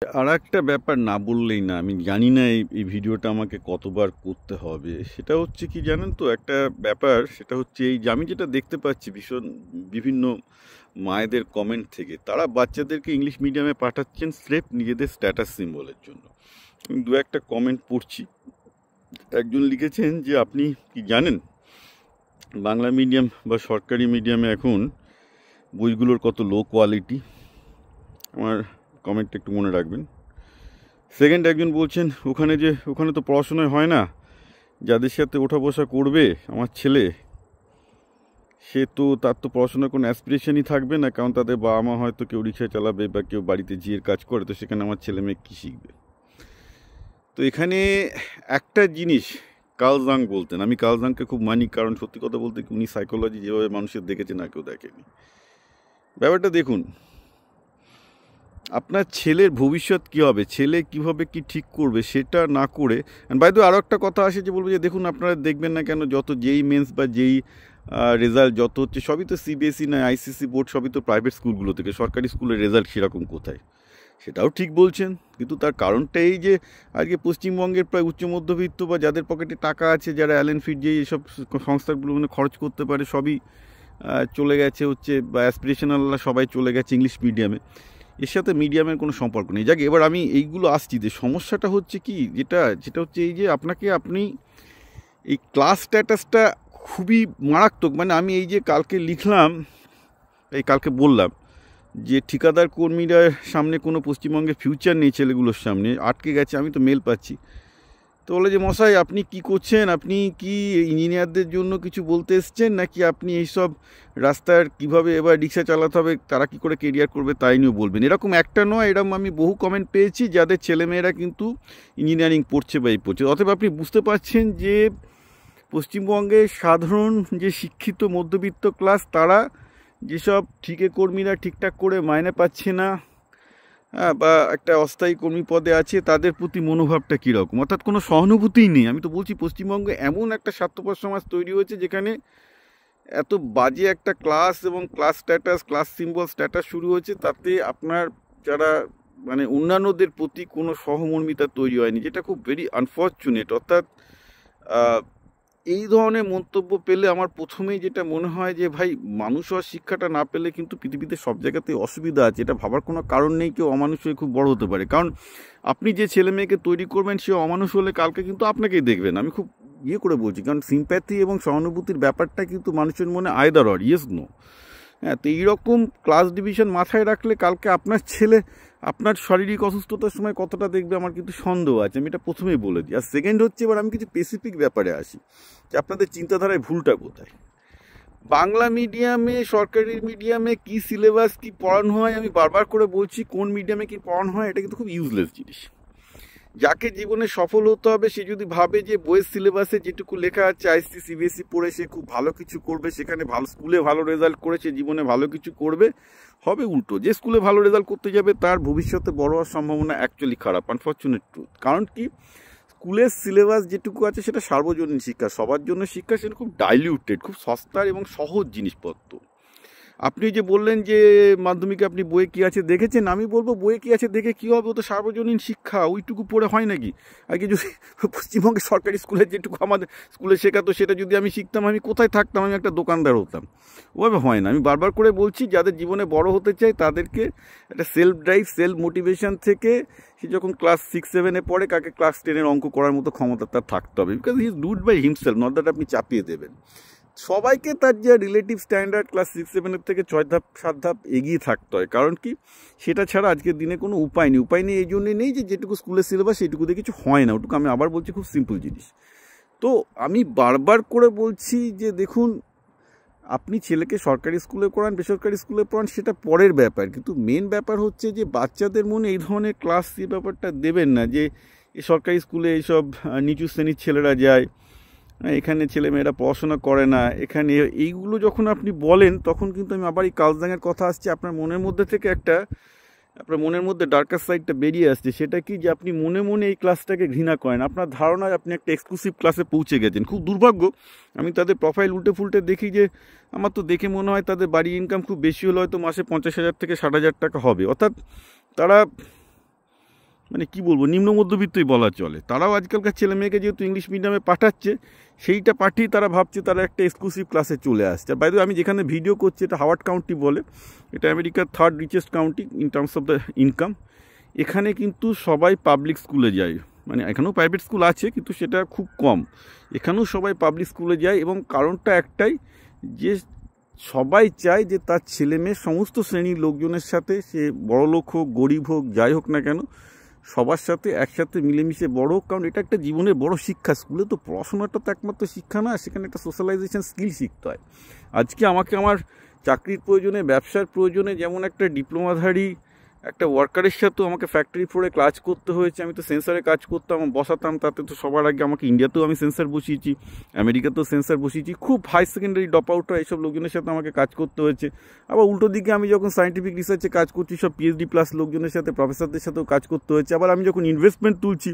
আর একটা ব্যাপার না বললেই না, আমি জানি না এই ভিডিওটা আমাকে কতবার করতে হবে। সেটা হচ্ছে কি জানেন তো, একটা ব্যাপার সেটা হচ্ছে এই যে আমি যেটা দেখতে পাচ্ছি ভীষণ বিভিন্ন মায়েদের কমেন্ট থেকে, তারা বাচ্চাদেরকে ইংলিশ মিডিয়ামে পাঠাচ্ছেন স্রেফ নিজেদের স্ট্যাটাস সিম্বলের জন্য। আমি দু একটা কমেন্ট পড়ছি। একজন লিখেছেন যে আপনি কি জানেন বাংলা মিডিয়াম বা সরকারি মিডিয়ামে এখন বইগুলোর কত লো কোয়ালিটি। আমার কমেন্টটা একটু মনে রাখবেন। সেকেন্ড একজন বলছেন ওখানে তো পড়াশোনায় হয় না, যাদের সাথে ওঠা বসা করবে আমার ছেলে তার তো পড়াশোনার কোনো অ্যাসপিরেশনই থাকবে না, কারণ তাদের বাবা মা হয়তো কেউ রিক্সা চালাবে বা কেউ বাড়িতে জিয়ের কাজ করে, তো সেখানে আমার ছেলে মেয়ে কী শিখবে। তো এখানে একটা জিনিস কার্ল জাং বলতেন, আমি কার্ল জাংকে খুব মানি, কারণ সত্যি কথা বলতে উনি সাইকোলজি যেভাবে মানুষের দেখেছেন আর কেউ দেখেনি। ব্যাপারটা দেখুন, আপনার ছেলের ভবিষ্যৎ কী হবে, ছেলে কীভাবে কি ঠিক করবে সেটা না করে, বাইরে আরও একটা কথা আসে যে বলবো যে দেখুন আপনারা দেখবেন না কেন যত যেই মেন্স বা যেই রেজাল্ট যত হচ্ছে সবই তো সিবিএসই না আইসিসি বোর্ড, সবই তো প্রাইভেট স্কুলগুলো থেকে, সরকারি স্কুলের রেজাল্ট সেরকম কোথায়। সেটাও ঠিক বলছেন, কিন্তু তার কারণটা এই যে আজকে পশ্চিমবঙ্গের প্রায় উচ্চ মধ্যবিত্ত বা যাদের পকেটে টাকা আছে, যারা অ্যালেন ফিট যে এইসব সংস্থাগুলো মানে খরচ করতে পারে, সবই চলে গেছে হচ্ছে বা অ্যাসপিরেশনালরা সবাই চলে গেছে ইংলিশ মিডিয়ামে। এর সাথে মিডিয়ামের কোনো সম্পর্ক নেই। যাক, এবার আমি এইগুলো আসছি যে সমস্যাটা হচ্ছে কি, যেটা হচ্ছে এই যে আপনি এই ক্লাস স্ট্যাটাসটা খুবই মারাত্মক। মানে আমি এই যে কালকে বললাম যে ঠিকাদার কর্মীরা সামনে কোনো পশ্চিমবঙ্গের ফিউচার নেই, ছেলেগুলোর সামনে আটকে গেছে, আমি তো মেল পাচ্ছি। তো বলে যে মশাই আপনি কি করছেন, আপনি কি ইঞ্জিনিয়ারদের জন্য কিছু বলতে এসছেন, নাকি আপনি এইসব রাস্তার কিভাবে এবার রিক্সা চালাতে হবে, তারা কি করে কেরিয়ার করবে তাই নিয়েও বলবেন। এরকম একটা নয়, এরকম আমি বহু কমেন্ট পেয়েছি যাদের ছেলেমেয়েরা কিন্তু ইঞ্জিনিয়ারিং পড়ছে বা এই পড়ছে। অতএব আপনি বুঝতে পারছেন যে পশ্চিমবঙ্গের সাধারণ যে শিক্ষিত মধ্যবিত্ত ক্লাস, তারা যেসব ঠিকে কর্মীরা ঠিকঠাক করে মাইনে পাচ্ছে না বা একটা অস্থায়ী কর্মী পদে আছে, তাদের প্রতি মনোভাবটা কীরকম, অর্থাৎ কোনো সহানুভূতিই নেই। আমি তো বলছি পশ্চিমবঙ্গে এমন একটা স্বার্থপর সমাজ তৈরি হয়েছে যেখানে এত বাজে একটা ক্লাস এবং ক্লাস সিম্বল স্ট্যাটাস শুরু হয়েছে, তাতে আপনার যারা মানে অন্যান্যদের প্রতি কোনো সহমর্মিতা তৈরি হয়নি, যেটা খুব ভেরি আনফর্চুনেট। অর্থাৎ এই ধরনের মন্তব্য পেলে আমার প্রথমেই যেটা মনে হয় যে ভাই, মানুষ হওয়ার শিক্ষাটা না পেলে কিন্তু পৃথিবীতে সব জায়গাতে অসুবিধা আছে। এটা ভাবার কোনো কারণ নেই কেউ অমানুষ হয়ে খুব বড় হতে পারে, কারণ আপনি যে ছেলে মেয়েকে তৈরি করবেন সে অমানুষ হলে কালকে কিন্তু আপনাকেই দেখবেন। আমি খুব করে বলছি, কারণ সিম্প্যাথি এবং সহানুভূতির ব্যাপারটা কিন্তু মানুষের মনে আয়দার অর ইয়েস নো। হ্যাঁ, তো এইরকম ক্লাস ডিভিশন মাথায় রাখলে কালকে আপনার ছেলে আপনার শারীরিক অসুস্থতার সময় কতটা দেখবে আমার কিন্তু সন্দেহ আছে, আমি এটা প্রথমেই বলে দিই। আর সেকেন্ড হচ্ছে, এবার আমি কিছু স্পেসিফিক ব্যাপারে আসি যে আপনাদের চিন্তাধারায় ভুলটা কোথায়। বাংলা মিডিয়ামে সরকারি মিডিয়ামে কি সিলেবাস কি পড়ানো হয়, আমি বারবার করে বলছি কোন মিডিয়ামে কি পড়ানো হয় এটা কিন্তু খুব ইউজলেস জিনিস। যাকে জীবনে সফল হতে হবে সে যদি ভাবে যে বইয়ের সিলেবাসে যেটুকু লেখা আছে আইসিসি সিবিএসই পড়ে সে খুব ভালো কিছু করবে, সেখানে ভালো স্কুলে ভালো রেজাল্ট করে সে জীবনে ভালো কিছু করবে, হবে উল্টো। যে স্কুলে ভালো রেজাল্ট করতে যাবে তার ভবিষ্যতে বড় হওয়ার সম্ভাবনা অ্যাকচুয়ালি খারাপ, আনফর্চুনেট ট্রুথ। কারণ কি, স্কুলের সিলেবাস যেটুকু আছে সেটা সার্বজনীন শিক্ষা, সবার জন্য শিক্ষা, সেটা খুব ডাইলিউটেড, খুব সস্তার এবং সহজ জিনিসপত্র। আপনি যে বললেন যে মাধ্যমিকে আপনি বইয়ে কী আছে দেখেছেন, আমি বলবো বইয়ে কী আছে দেখে কী হবে, ও তো সার্বজনীন শিক্ষা, ওইটুকু পড়ে হয় নাকি। আগে যদি পশ্চিমবঙ্গের সরকারি স্কুলে যেটুকু আমাদের স্কুলে শেখাতো সেটা যদি আমি শিখতাম, আমি কোথায় থাকতাম, আমি একটা দোকানদার হতাম। ওভাবে হয় না। আমি বারবার করে বলছি, যাদের জীবনে বড় হতে চাই তাদেরকে একটা সেলফ ড্রাইভ, সেলফ মোটিভেশন থেকে সে যখন ক্লাস 6-7-এ পড়ে, কাকে ক্লাস 10-এর অঙ্ক করার মতো ক্ষমতা তার থাকতে হবে, because he is dude by himself, not that আপনি চাপিয়ে দেবেন। সবাইকে তার যে রিলেটিভ স্ট্যান্ডার্ড ক্লাস 6-7-এর থেকে 6-7 ধাপ এগিয়ে থাকতে হয়। কারণ কি, সেটা ছাড়া আজকের দিনে কোনো উপায় নেই। এই জন্যে নেই যে যেটুকু স্কুলের সিলেবাস সেইটুকুতে কিছু হয় না। ওটুকু আমি আবার বলছি খুব সিম্পল জিনিস। তো আমি বারবার করে বলছি যে দেখুন, আপনি ছেলেকে সরকারি স্কুলে পড়ান বেসরকারি স্কুলে পড়ান সেটা পরের ব্যাপার, কিন্তু মেন ব্যাপার হচ্ছে যে বাচ্চাদের মনে এই ধরনের ক্লাস সি ব্যাপারটা দেবেন না যে সরকারি স্কুলে এইসব নিচু শ্রেণীর ছেলেরা যায়, এখানে ছেলেমেয়েরা পড়াশোনা করে না, এখানে এইগুলো যখন আপনি বলেন তখন কিন্তু আমি আবার এই কালজাঙের কথা আসছে, আপনার মনের মধ্যে থেকে আপনার মনের মধ্যে ডার্কার সাইডটা বেরিয়ে আসছে। সেটা কি, যে আপনি মনে মনে এই ক্লাসটাকে ঘৃণা করেন, আপনার ধারণায় আপনি একটা এক্সক্লুসিভ ক্লাসে পৌঁছে গেছেন। খুব দুর্ভাগ্য, আমি তাদের প্রোফাইল উল্টে ফুলটে দেখি যে আমার তো দেখে মনে হয় তাদের বাড়ি ইনকাম খুব বেশি হলে হয়তো মাসে 50,000 থেকে 60,000 টাকা হবে। অর্থাৎ তারা মানে কি বলবো, নিম্ন মধ্যবিত্তই বলা চলে। তারাও আজকালকার ছেলে মেয়েকে যেহেতু ইংলিশ মিডিয়ামে পাঠাচ্ছে, সেইটা পাঠিয়ে তারা ভাবছে তারা একটা এক্সক্লুসিভ ক্লাসে চলে আসছে। আর বাইরে আমি যেখানে ভিডিও করছি এটা হাওয়ার্ড কাউন্টি বলে, এটা আমেরিকার 3rd richest county in terms of the income. এখানে কিন্তু সবাই পাবলিক স্কুলে যায়, মানে এখানেও প্রাইভেট স্কুল আছে কিন্তু সেটা খুব কম, এখানেও সবাই পাবলিক স্কুলে যায়। এবং কারণটা একটাই, যে সবাই চায় যে তার ছেলে মেয়ে সমস্ত শ্রেণীর লোকজনের সাথে, সে বড়লোক হোক গরিব হোক যাই হোক না কেন, সবার সাথে একসাথে মিলেমিশে বড় হোক। কারণ এটা একটা জীবনের বড় শিক্ষা। স্কুলে তো পড়াশোনাটা তো একমাত্র শিক্ষা না, সেখানে একটা সোশ্যালাইজেশন স্কিল শিখতে হয়। আজকে আমাকে আমার চাকরির প্রয়োজনে, ব্যবসার প্রয়োজনে, যেমন একটা ডিপ্লোমাধারী একটা ওয়ার্কারের সাথেও আমাকে ফ্যাক্টরি ফ্লোরে কাজ করতে হয়েছে। আমি তো সেন্সারে কাজ করতাম, বসাতাম, তাতে তো সবার আগে আমাকে ইন্ডিয়াতেও আমি সেন্সার বসিয়েছি, আমেরিকাতেও সেন্সার বসিয়েছি। খুব হাই সেকেন্ডারি ড্রপ আউটরা এইসব লোকজনের সাথে আমাকে কাজ করতে হয়েছে। আবার উল্টো দিকে আমি যখন সায়েন্টিফিক রিসার্চে কাজ করছি, সব পিএইচডি প্লাস লোকজনের সাথে, প্রফেসরদের সাথেও কাজ করতে হয়েছে। আবার আমি যখন ইনভেস্টমেন্ট তুলছি,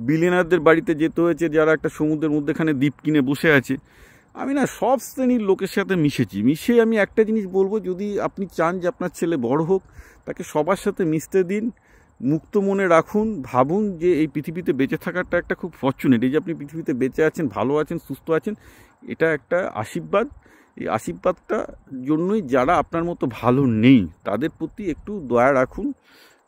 বিলিয়নারদের বাড়িতে যেতে হয়েছে যারা একটা সমুদ্রের মধ্যেখানে দ্বীপ কিনে বসে আছে। আমি না সব শ্রেণীর লোকের সাথে মিশে আমি একটা জিনিস বলবো, যদি আপনি চান যে আপনার ছেলে বড় হোক, তাকে সবার সাথে মিশতে দিন, মুক্ত মনে রাখুন, ভাবুন যে এই পৃথিবীতে বেঁচে থাকাটা একটা খুব ফরচুনেট। এই যে আপনি পৃথিবীতে বেঁচে আছেন, ভালো আছেন, সুস্থ আছেন, এটা একটা আশীর্বাদ। এই আশীর্বাদটা জন্যই যারা আপনার মতো ভালো নেই তাদের প্রতি একটু দয়া রাখুন,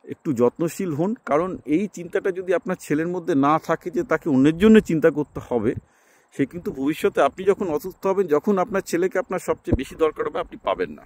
একটু যত্নশীল হন। কারণ এই চিন্তাটা যদি আপনার ছেলের মধ্যে না থাকে যে তাকে অন্যের জন্য চিন্তা করতে হবে, সে কিন্তু ভবিষ্যতে আপনি যখন অসুস্থ হবেন, যখন আপনার ছেলেকে আপনার সবচেয়ে বেশি দরকার হবে, আপনি পাবেন না।